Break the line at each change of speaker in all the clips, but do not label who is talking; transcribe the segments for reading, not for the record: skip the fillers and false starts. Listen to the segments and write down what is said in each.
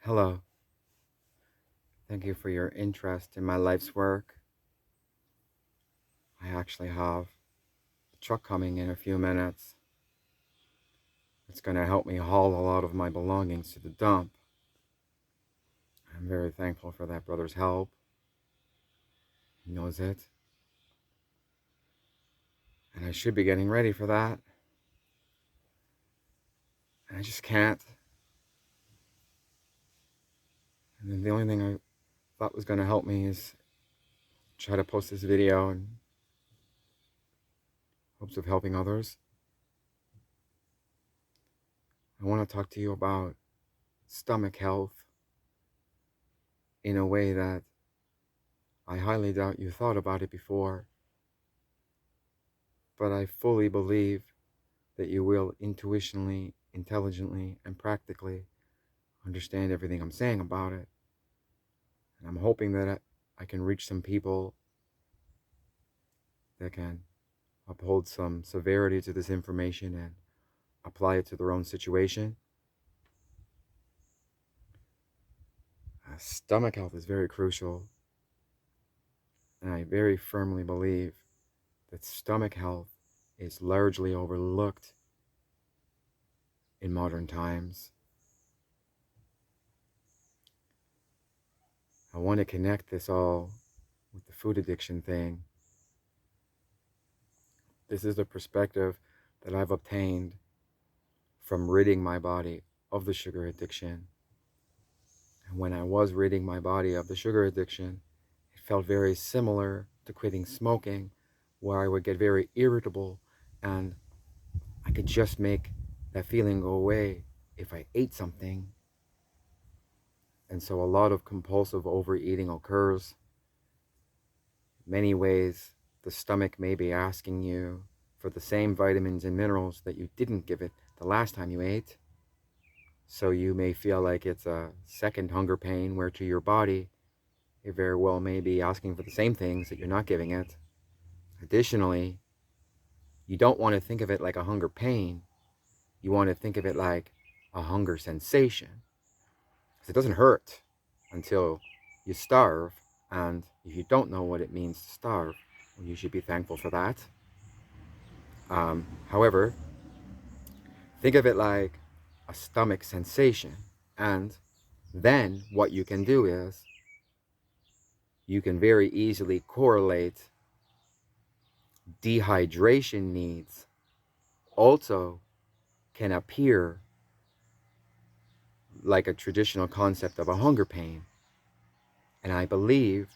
Hello. Thank you for your interest in my life's work. I actually have a truck coming in a few minutes. It's going to help me haul a lot of my belongings to the dump. I'm very thankful for that brother's help. He knows it. And I should be getting ready for that. And I just can't. And then the only thing I thought was going to help me is try to post this video in hopes of helping others. I want to talk to you about stomach health in a way that I highly doubt you thought about it before, but I fully believe that you will intuitionally, intelligently, and practically understand everything I'm saying about it. And I'm hoping that I can reach some people that can uphold some severity to this information and apply it to their own situation. Stomach health is very crucial, and I very firmly believe that stomach health is largely overlooked in modern times. I want to connect this all with the food addiction thing. This is the perspective that I've obtained from ridding my body of the sugar addiction. And when I was ridding my body of the sugar addiction, it felt very similar to quitting smoking, where I would get very irritable and I could just make that feeling go away if I ate something. And so a lot of compulsive overeating occurs. In many ways, the stomach may be asking you for the same vitamins and minerals that you didn't give it the last time you ate. So you may feel like it's a second hunger pain, where to your body, it very well may be asking for the same things that you're not giving it. Additionally, you don't want to think of it like a hunger pain. You want to think of it like a hunger sensation. Because it doesn't hurt until you starve. And if you don't know what it means to starve, well, you should be thankful for that. However, think of it like a stomach sensation. And then what you can do is you can very easily correlate dehydration needs also can appear like a traditional concept of a hunger pain. And I believe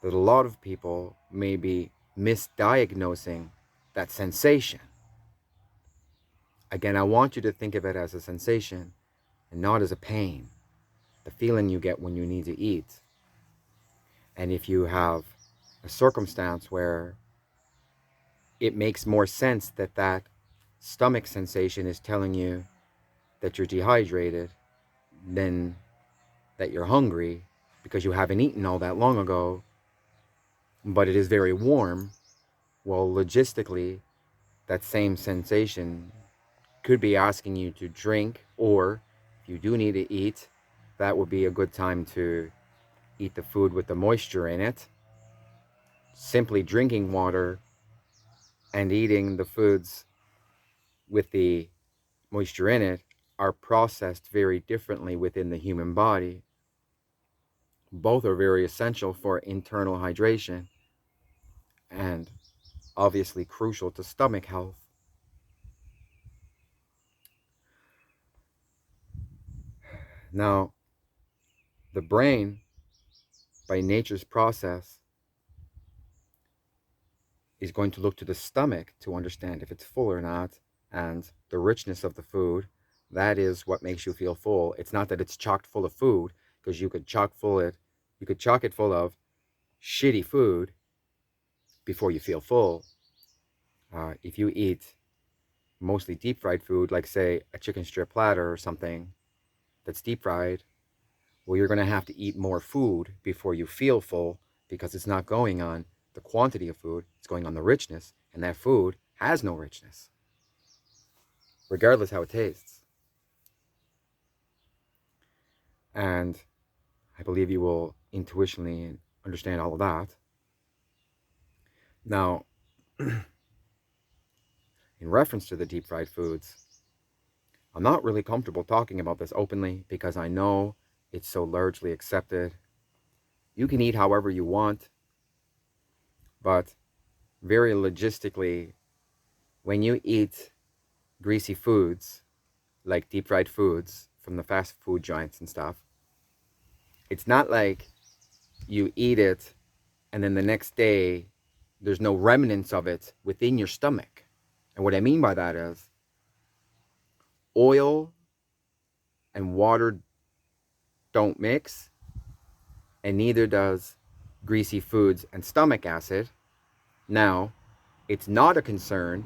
that a lot of people may be misdiagnosing that sensation. Again, I want you to think of it as a sensation and not as a pain, the feeling you get when you need to eat. And if you have a circumstance where it makes more sense that that stomach sensation is telling you that you're dehydrated than that you're hungry because you haven't eaten all that long ago, but it is very warm, well, logistically, that same sensation could be asking you to drink, or if you do need to eat, that would be a good time to eat the food with the moisture in it. Simply drinking water and eating the foods with the moisture in it are processed very differently within the human body. Both are very essential for internal hydration and obviously crucial to stomach health. Now, the brain, by nature's process, is going to look to the stomach to understand if it's full or not, and the richness of the food. That is what makes you feel full. It's not that it's chocked full of food, because you could chock it full of shitty food before you feel full. If you eat mostly deep fried food, like say a chicken strip platter or something that's deep fried, well, you're going to have to eat more food before you feel full, because it's not going on the quantity of food, it's going on the richness, and that food has no richness, regardless how it tastes. And I believe you will intuitionally understand all of that. Now, in reference to the deep fried foods, I'm not really comfortable talking about this openly because I know it's so largely accepted. You can eat however you want, but very logistically, when you eat greasy foods, like deep fried foods from the fast food joints and stuff, it's not like you eat it and then the next day there's no remnants of it within your stomach. And what I mean by that is oil and water don't mix, and neither does greasy foods and stomach acid. Now, it's not a concern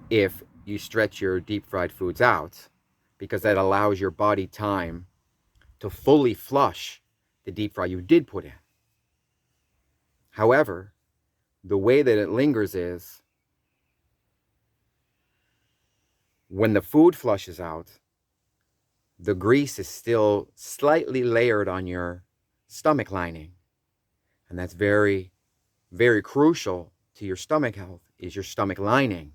if you stretch your deep fried foods out, because that allows your body time to fully flush the deep fry you did put in. However, the way that it lingers is when the food flushes out, the grease is still slightly layered on your stomach lining. And that's very, very crucial to your stomach health, is your stomach lining.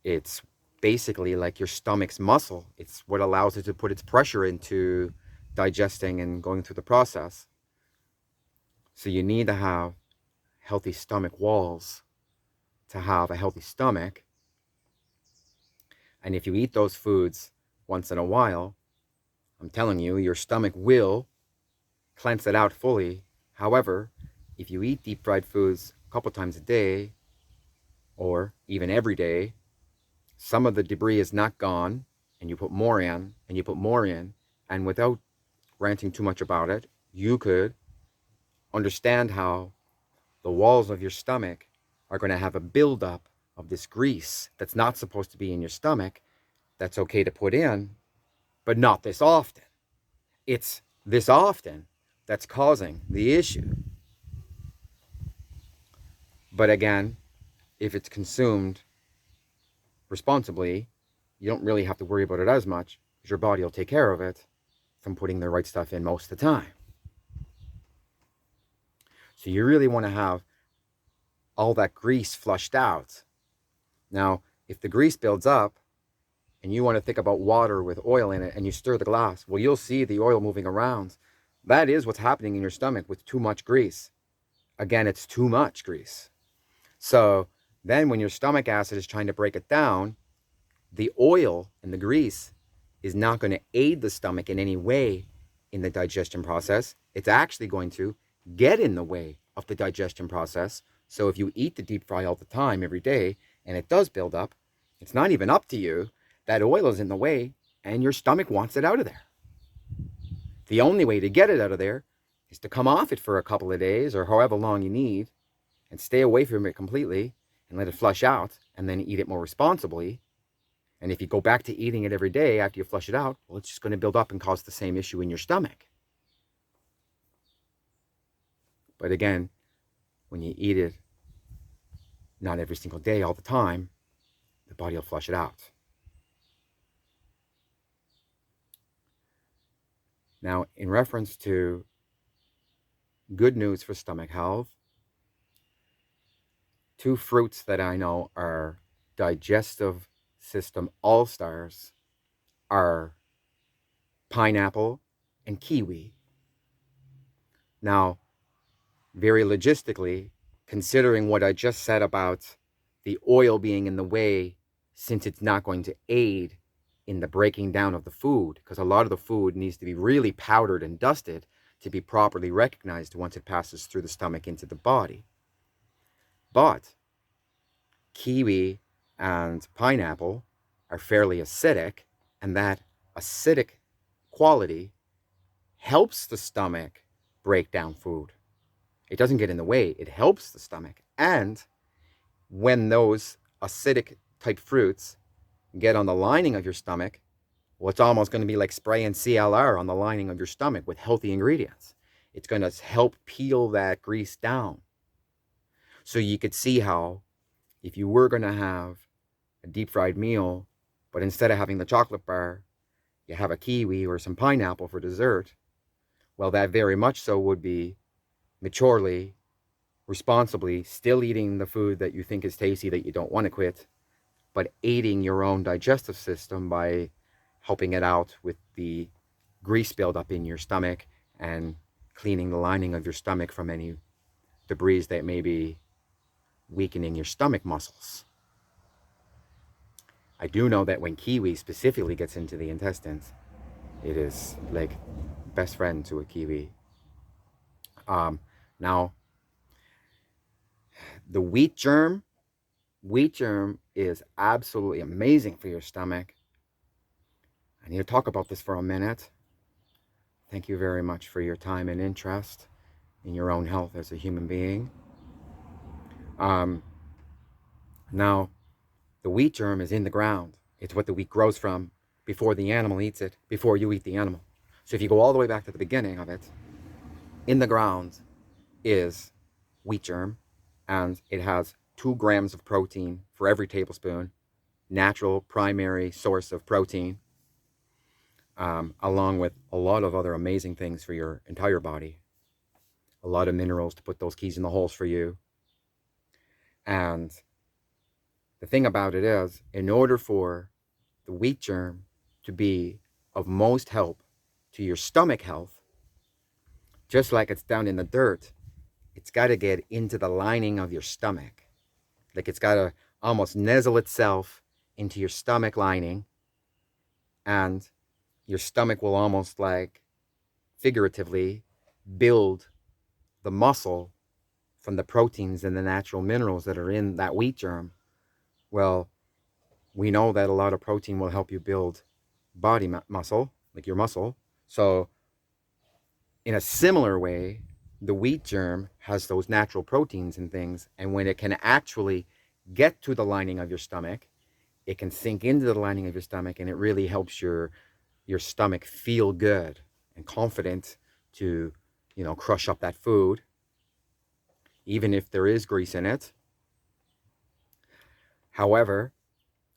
It's basically like your stomach's muscle. It's what allows it to put its pressure into digesting and going through the process. So you need to have healthy stomach walls to have a healthy stomach. And if you eat those foods once in a while, I'm telling you, your stomach will cleanse it out fully. However, if you eat deep fried foods a couple times a day, or even every day, some of the debris is not gone, and you put more in, and you put more in, and without ranting too much about it, you could understand how the walls of your stomach are going to have a buildup of this grease that's not supposed to be in your stomach, that's okay to put in, but not this often. It's this often that's causing the issue. But again, if it's consumed responsibly, you don't really have to worry about it as much because your body will take care of it from putting the right stuff in most of the time. So you really want to have all that grease flushed out. Now, if the grease builds up and you want to think about water with oil in it and you stir the glass, well, you'll see the oil moving around. That is what's happening in your stomach with too much grease. Again, it's too much grease. So then when your stomach acid is trying to break it down, the oil and the grease is not going to aid the stomach in any way in the digestion process. It's actually going to get in the way of the digestion process. So if you eat the deep fry all the time, every day, and it does build up, it's not even up to you. That oil is in the way, and your stomach wants it out of there. The only way to get it out of there is to come off it for a couple of days or however long you need and stay away from it completely and let it flush out and then eat it more responsibly. And if you go back to eating it every day after you flush it out, well, it's just going to build up and cause the same issue in your stomach. But again, when you eat it, not every single day, all the time, the body will flush it out. Now, in reference to good news for stomach health, two fruits that I know are digestive system all-stars are pineapple and kiwi. Now, very logistically, considering what I just said about the oil being in the way, since it's not going to aid in the breaking down of the food, because a lot of the food needs to be really powdered and dusted to be properly recognized once it passes through the stomach into the body. But kiwi and pineapple are fairly acidic, and that acidic quality helps the stomach break down food. It doesn't get in the way, it helps the stomach. And when those acidic type fruits get on the lining of your stomach, well, it's almost going to be like spraying CLR on the lining of your stomach with healthy ingredients. It's going to help peel that grease down. So you could see how if you were going to have a deep fried meal, but instead of having the chocolate bar, you have a kiwi or some pineapple for dessert, well, that very much so would be maturely, responsibly still eating the food that you think is tasty that you don't want to quit, but aiding your own digestive system by helping it out with the grease buildup in your stomach and cleaning the lining of your stomach from any debris that may be weakening your stomach muscles. I do know that when kiwi specifically gets into the intestines, it is like best friend to a kiwi. Now, the wheat germ is absolutely amazing for your stomach. I need to talk about this for a minute. Thank you very much for your time and interest in your own health as a human being. Now, the wheat germ is in the ground. It's what the wheat grows from before the animal eats it, before you eat the animal. So if you go all the way back to the beginning of it, in the ground is wheat germ, and it has 2 grams of protein for every tablespoon, natural primary source of protein, along with a lot of other amazing things for your entire body. A lot of minerals to put those keys in the holes for you. And the thing about it is, in order for the wheat germ to be of most help to your stomach health, just like it's down in the dirt, it's got to get into the lining of your stomach. Like it's got to almost nuzzle itself into your stomach lining, and your stomach will almost like figuratively build the muscle from the proteins and the natural minerals that are in that wheat germ. Well, we know that a lot of protein will help you build body muscle, like your muscle. So in a similar way, the wheat germ has those natural proteins and things, and when it can actually get to the lining of your stomach, it can sink into the lining of your stomach, and it really helps your stomach feel good and confident to, crush up that food, even if there is grease in it. However,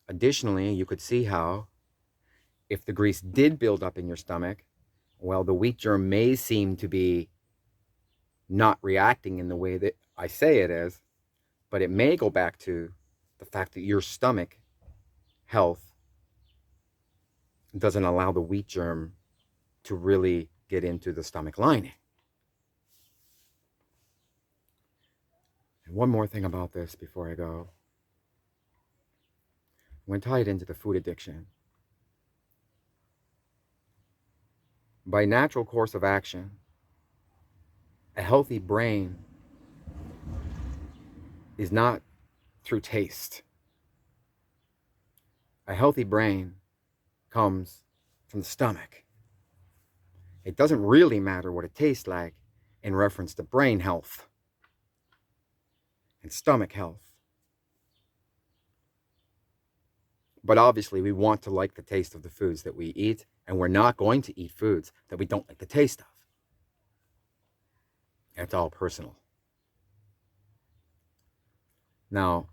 additionally, you could see how if the grease did build up in your stomach, well, the wheat germ may seem to be not reacting in the way that I say it is, but it may go back to the fact that your stomach health doesn't allow the wheat germ to really get into the stomach lining. And one more thing about this before I go. I'm going to tie it into the food addiction. By natural course of action, a healthy brain is not through taste. A healthy brain comes from the stomach. It doesn't really matter what it tastes like in reference to brain health and stomach health. But obviously, we want to like the taste of the foods that we eat, and we're not going to eat foods that we don't like the taste of. It's all personal. Now,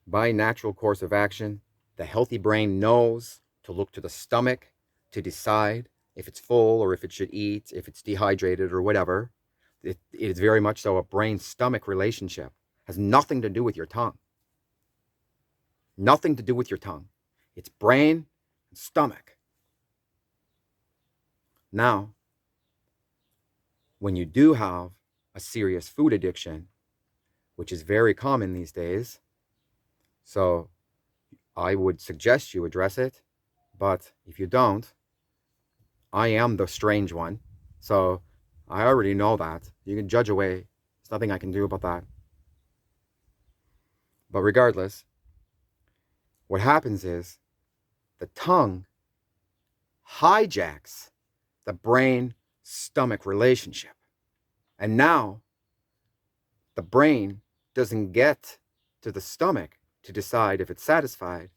by natural course of action, the healthy brain knows to look to the stomach to decide if it's full or if it should eat, if it's dehydrated or whatever. It is very much so a brain-stomach relationship. It has nothing to do with your tongue. Nothing to do with your tongue. It's brain and stomach. Now, when you do have a serious food addiction, which is very common these days, so I would suggest you address it, but if you don't, I am the strange one, so I already know that. You can judge away. There's nothing I can do about that. But regardless, what happens is the tongue hijacks the brain-stomach relationship. And now the brain doesn't get to the stomach to decide if it's satisfied,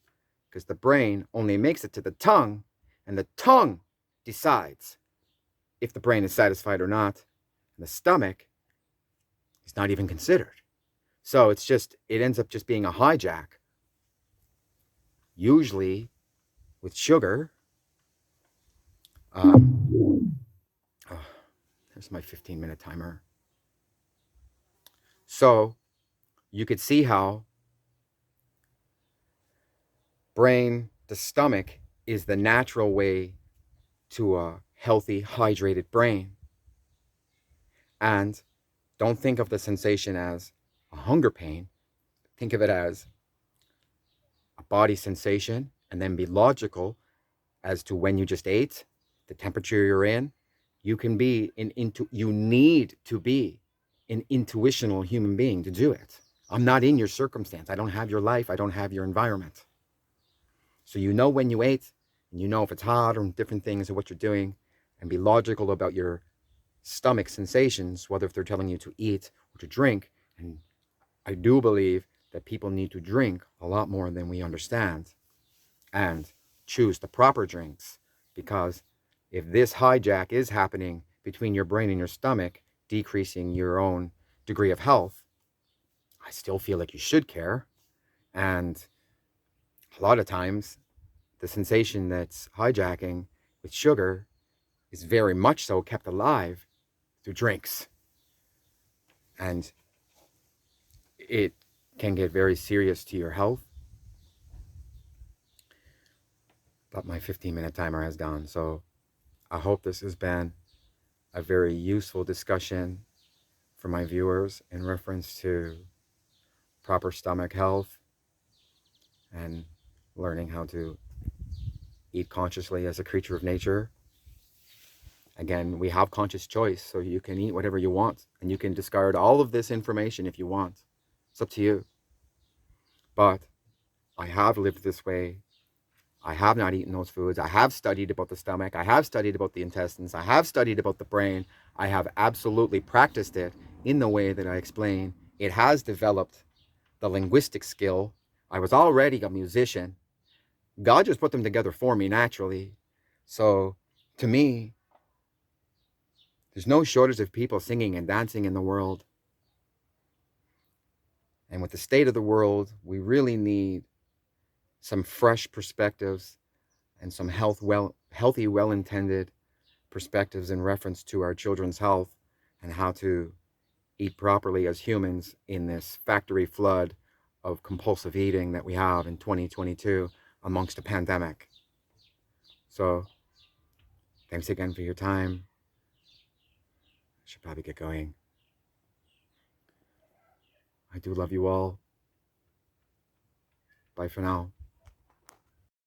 because the brain only makes it to the tongue, and the tongue decides if the brain is satisfied or not, and the stomach is not even considered. So it ends up just being a hijack, usually with sugar, Um, oh, there's my 15-minute timer. So you could see how the stomach is the natural way to a healthy, hydrated brain. And don't think of the sensation as a hunger pain. Think of it as a body sensation, and then be logical as to when you just ate, the temperature you're in. You need to be an intuitional human being to do it. I'm not in your circumstance. I don't have your life. I don't have your environment. So you know when you ate, and you know if it's hot or different things or what you're doing, and be logical about your stomach sensations, whether if they're telling you to eat or to drink. And I do believe that people need to drink a lot more than we understand, and choose the proper drinks, because if this hijack is happening between your brain and your stomach, decreasing your own degree of health, I still feel like you should care. And a lot of times, the sensation that's hijacking with sugar is very much so kept alive through drinks. And it can get very serious to your health. But my 15-minute timer has gone. So I hope this has been a very useful discussion for my viewers in reference to proper stomach health and learning how to eat consciously as a creature of nature. Again, we have conscious choice, so you can eat whatever you want, and you can discard all of this information if you want. It's up to you. But I have lived this way. I have not eaten those foods. I have studied about the stomach. I have studied about the intestines. I have studied about the brain. I have absolutely practiced it in the way that I explain. It has developed the linguistic skill. I was already a musician. God just put them together for me naturally. So to me, there's no shortage of people singing and dancing in the world. And with the state of the world, we really need some fresh perspectives and some healthy, well-intended perspectives in reference to our children's health and how to eat properly as humans in this factory flood of compulsive eating that we have in 2022 amongst a pandemic. So thanks again for your time. I should probably get going. I do love you all. Bye for now.